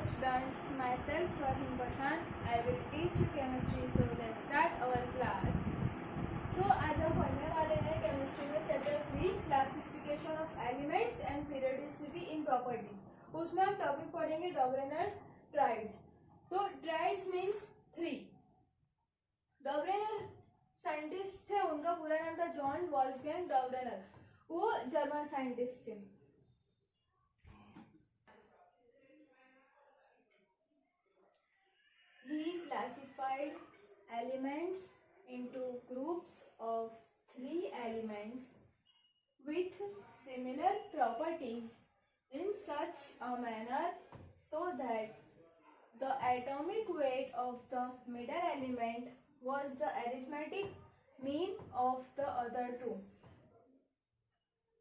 students, myself Farheen Pathan. I will teach you chemistry. So let's start our class. So आज हम पढ़ने वाले हैं केमिस्ट्री में chapter 3 classification of elements and periodicity in properties. उसमें हम टॉपिक पढ़ेंगे डॉबरेनर्स ट्राइड्स. तो ट्राइड्स मीन्स 3. डॉबरेनर साइंटिस्ट थे, उनका पूरा नाम था जॉन वॉल्फगैंग डॉबरेनर. वो जर्मन साइंटिस्ट थे. He classified elements into groups of 3 elements with similar properties in such a manner so that the atomic weight of the middle element was the arithmetic mean of the other two.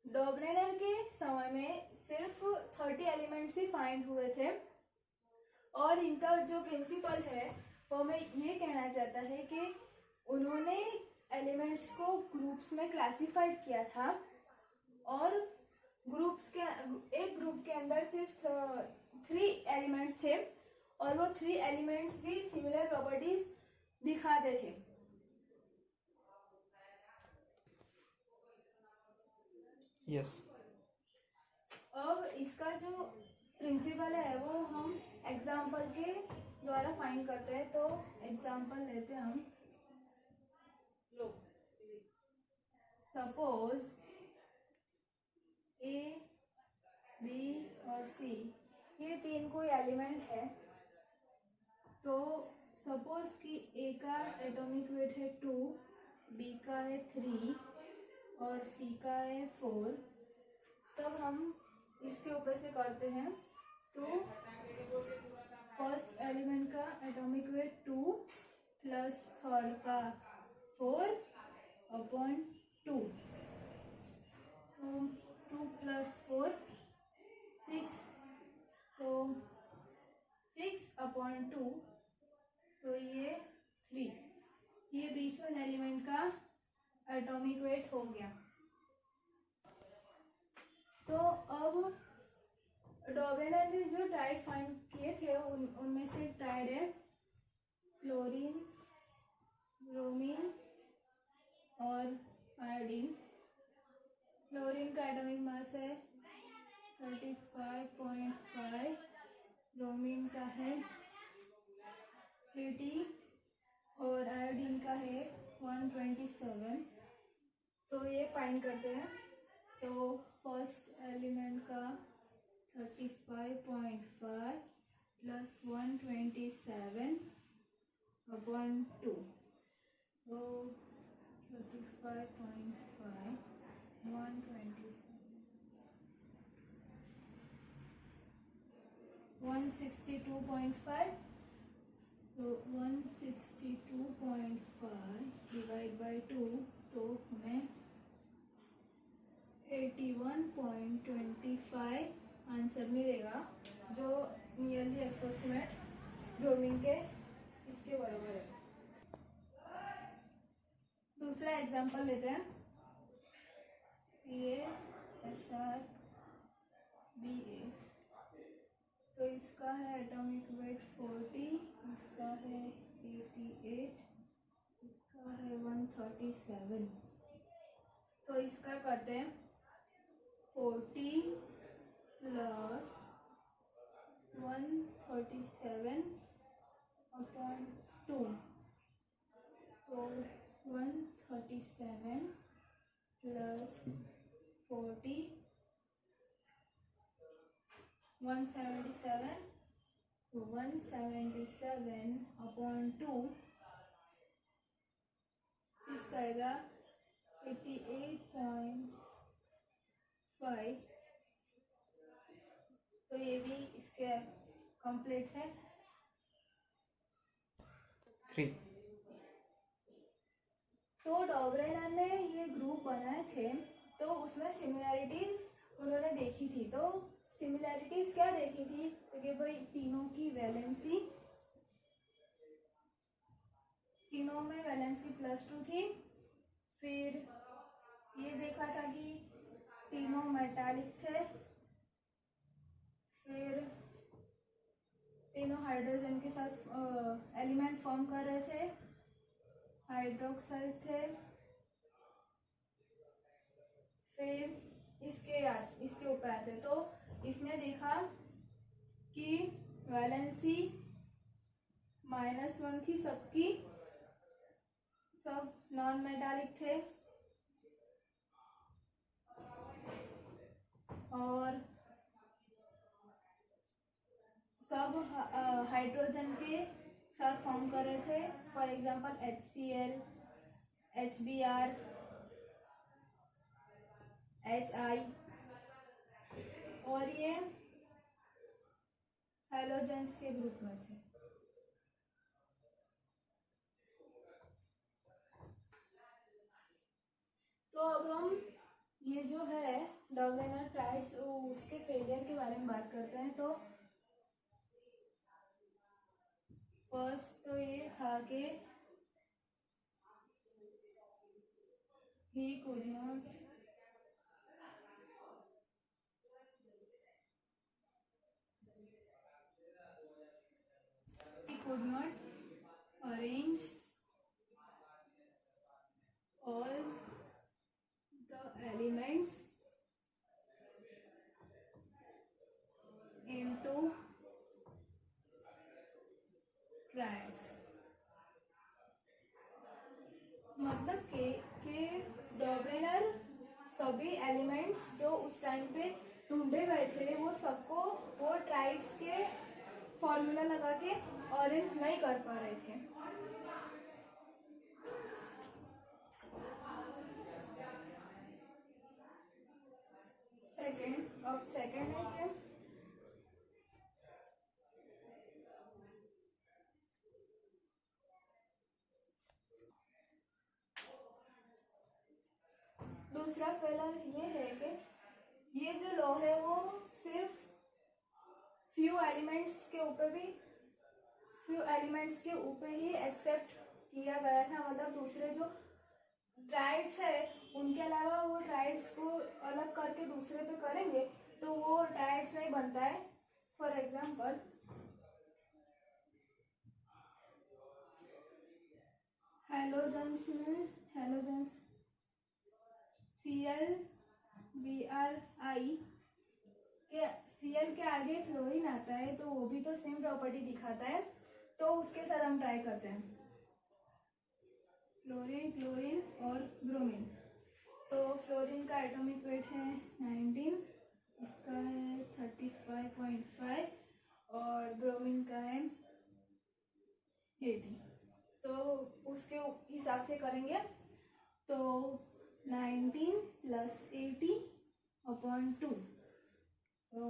डॉबरेनर के समय में सिर्फ 30 elements ही find हुए थे और इनका जो principal है वो हमें ये कहना चाहता है कि उन्होंने एलिमेंट्स को ग्रुप्स में क्लासिफाइड किया था और एक ग्रुप के अंदर सिर्फ 3 एलिमेंट्स थे और वो 3 एलिमेंट्स भी सिमिलर प्रॉपर्टीज दिखाते थे. यस. अब इसका जो प्रिंसिपल है वो हम एग्जाम्पल के द्वारा फाइंड करते हैं. तो एग्जाम्पल लेते हैं हम. सपोज ए, बी और सी ये 3 कोई एलिमेंट है. तो सपोज कि ए का एटॉमिक वेट है 2, बी का है 3 और सी का है 4. तब हम इसके ऊपर से करते हैं. तो फर्स्ट एलिमेंट का एटॉमिक वेट 2 प्लस थर्ड का 4/2. तो 2 प्लस 4 6. तो 6/2. तो ये 3. ये बीच में एलिमेंट का एटॉमिक वेट हो गया. तो अब डॉबरेनर ने जो ट्राइड फाइंड किए थे उनमें से ट्राइड है क्लोरीन, ब्रोमीन और आयोडीन. क्लोरीन का एटॉमिक मास है 35.5, ब्रोमीन का है 80 और आयोडीन का है 127. तो ये फाइंड करते हैं. तो फर्स्ट एलिमेंट का 35.5 प्लस 127/2. तो 35.5 162.5. So 162.5 डिवाइड बाई 2 तो हमें 81.25 आंसर मिलेगा, जो नियरली अप्रोक्सीमेट ब्रोमीन के इसके बराबर है. दूसरा एग्जांपल लेते हैं. CaSrBa. तो इसका है एटॉमिक वेट 40, इसका है 88, इसका है 137. तो इसका करते हैं 40 प्लस 137/2. तो 137 प्लस 40 177. तो 177/2 इसका आएगा 88.5. तो ये भी इसके कंप्लीट है. 3. तो डॉबरेनर ने ये ग्रुप बनाए थे तो उसमें सिमिलैरिटीज उन्होंने देखी थी. तो सिमिलैरिटीज क्या देखी थी? क्योंकि भाई तीनों में वैलेंसी +2 थी. फिर ये देखा था कि तीनों मेटालिक थे. फिर तीनों हाइड्रोजन के साथ एलिमेंट फॉर्म कर रहे थे, हाइड्रोक्साइड थे। फिर इसके ऊपर आते तो इसमें देखा कि वैलेंसी -1 थी सबकी, सब नॉन मेटालिक थे और सब हाइड्रोजन के साथ फॉर्म कर रहे थे। For example HCl, HBr, HI, और ये हैलोजेंस के ग्रुप में थे। तो अब हम ये जो है डॉबरेनर ट्राइड्स उसके फेलियर के बारे में बात करते हैं। तो फर्स्ट तो ये था कि he could not arrange all the elements into triads। मतलब के डॉबरेनर सभी एलिमेंट्स जो उस टाइम पे ढूंढे गए थे वो सबको वो ट्राइड्स के फॉर्मूला लगा के अरेंज नहीं कर पा रहे थे। सेकंड है कि दूसरा फेलर ये है कि ये जो लॉ है वो सिर्फ फ्यू एलिमेंट्स के ऊपर ही एक्सेप्ट किया गया था। मतलब दूसरे जो ट्राइड्स है उनके अलावा वो ट्राइड्स को अलग करके दूसरे पे करेंगे तो वो ट्राइड्स नहीं बनता है। For example halogens Cl Bri के Cl के आगे फ्लोरीन आता है तो वो भी तो सेम प्रॉपर्टी दिखाता है। तो उसके साथ हम ट्राई करते हैं फ्लोरीन, क्लोरीन और ब्रोमीन। तो फ्लोरीन का एटॉमिक वेट है 19, इसका है 35.5 और ब्रोमीन का है 80। तो उसके हिसाब से करेंगे तो 19 + 80/2 तो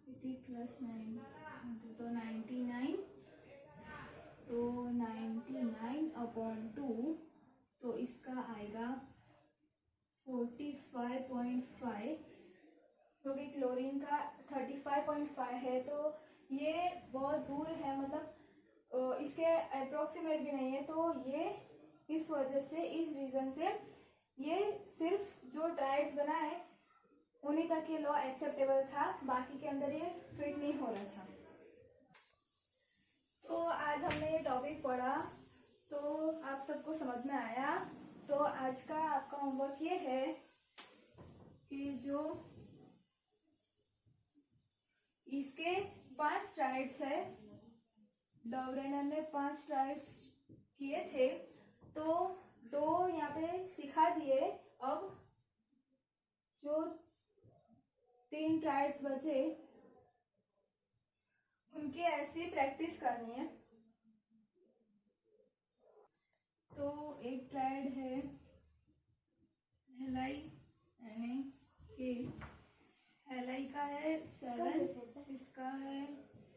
80 + 9 तो 99 तो 99/2 तो इसका आएगा 45.5 क्योंकि क्लोरीन का 35.5 है तो ये बहुत दूर है। मतलब इसके अप्रोक्सीमेट भी नहीं है। तो ये इस वजह से इस रीजन से ये सिर्फ जो ट्राइड्स बना है उन्हीं तक ये लॉ एक्सेप्टेबल था, बाकी के अंदर ये फिट नहीं हो रहा था। तो आज हमने ये टॉपिक पढ़ा तो आप सबको समझ में आया। तो आज का आपका होमवर्क ये है कि जो इसके 5 ट्राइड्स है, डॉबरेनर ने 5 ट्राइड्स किए थे तो 2 यहाँ पे सिखा दिए। अब जो 3 ट्राइड्स बचे उनकी ऐसी प्रैक्टिस करनी है। तो एक ट्राइड है LiNaK, Li का है 7, इसका है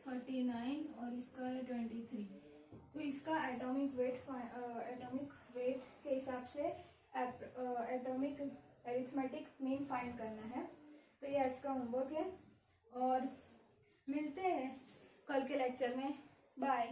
39 और इसका है 23। तो इसका एटॉमिक वेट के हिसाब से एटॉमिक अरिथमेटिक मीन फाइंड करना है। तो ये आज का होमवर्क है और मिलते हैं कल के लेक्चर में। बाय।